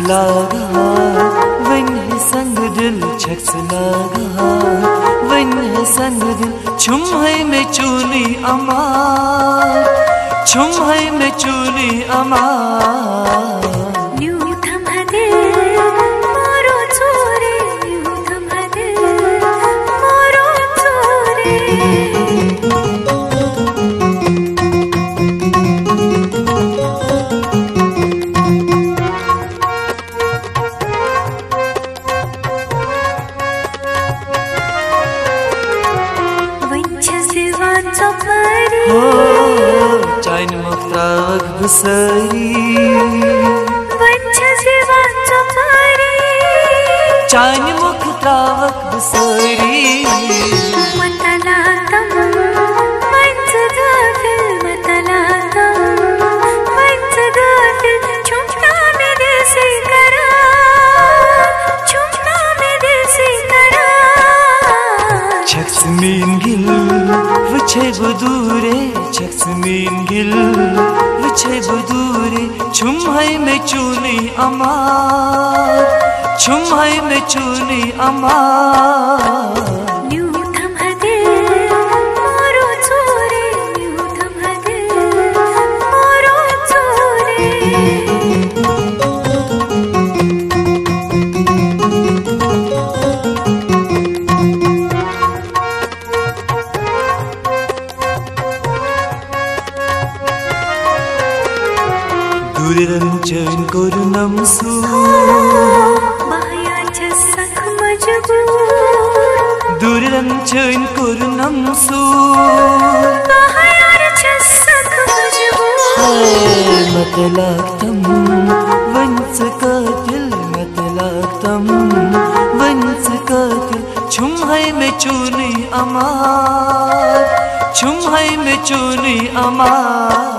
लागा वन संग दिल छक्स लागा वन संग दिल छुम है में चूली अमार छुम है में चूली अमार चाइन मुफ्ताक बसरी चाइन मुफ्ताक बसरी मीन गिल वछे बदूरे छक्स मीन गिल वछे बदूरे छुम है में चूली अमार छुम है में चूली अमार दुरंचन कोरुनम सू दुरंचन कोरुनम सू मतलाक्तम वंस कातिल मतलाक्तम वंस कातिल छुम है में चूली अमार छुम है में चूली अमार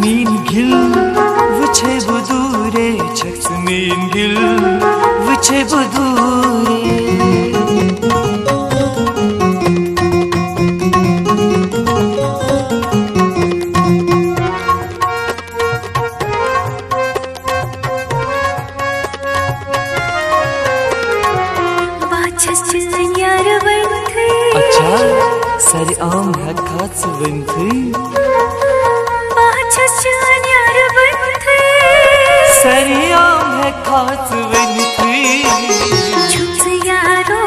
मीन गिल वछे बदूरे छक्स मीन गिल वछे बदूरे अच्छा सारे आम है खास बनती सरियाम है खास बनती छुप यारो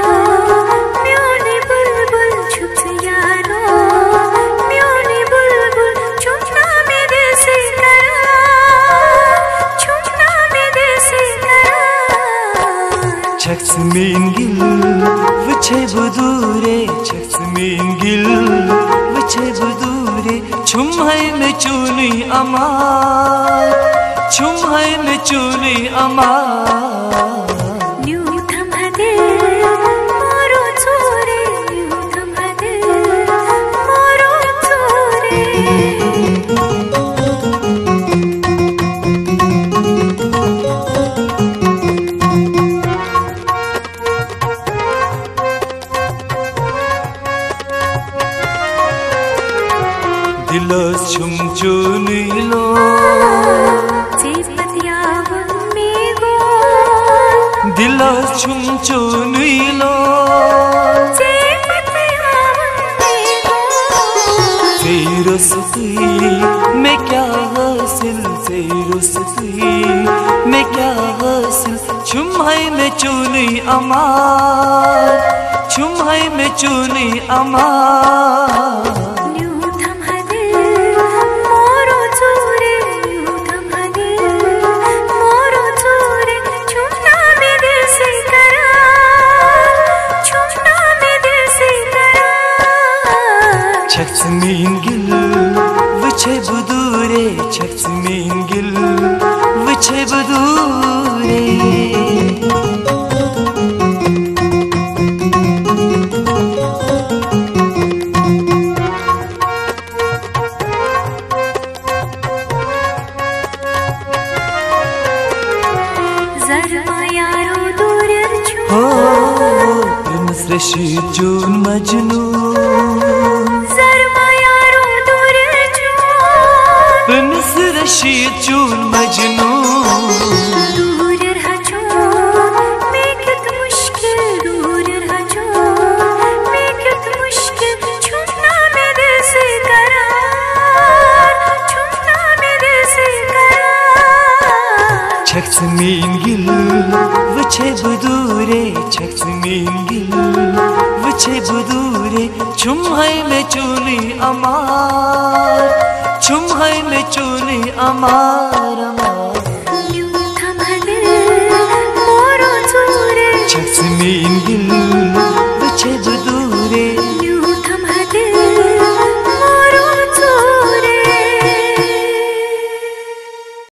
म्योनी बुलबुल छुप यारो म्योनी बुलबुल छुपना मेरे से करार छुपना मेरे से करार छक्स मीन गिल वछे बदूरे छक्स मीन गिल वछे बदूरे छुम है में चूली अमार छुम है में चूली अमार दिलोस छुम चूली लो दिलोस छुम चूली लो तेरो सुई मैं क्या हासिल तेरो सुई मैं क्या हासिल छुम है में चूली अमार छुम है में चूली अमार मीन गिल वछे बुदूरे छक्स मीन गिल वछे बुदूरे Rashid Jun Majnun Zarma yaro dur chun Prince Rashid Jun Majnun Dur raha chun Mekit mushkil dur raha chun Mekit mushkil chunna mere se karar Chunna mere se karar Chaks min gil Vche budure Chaks min gil वछे बुदूरे छुम है में चूली अमार छुम है में चूली अमार अमार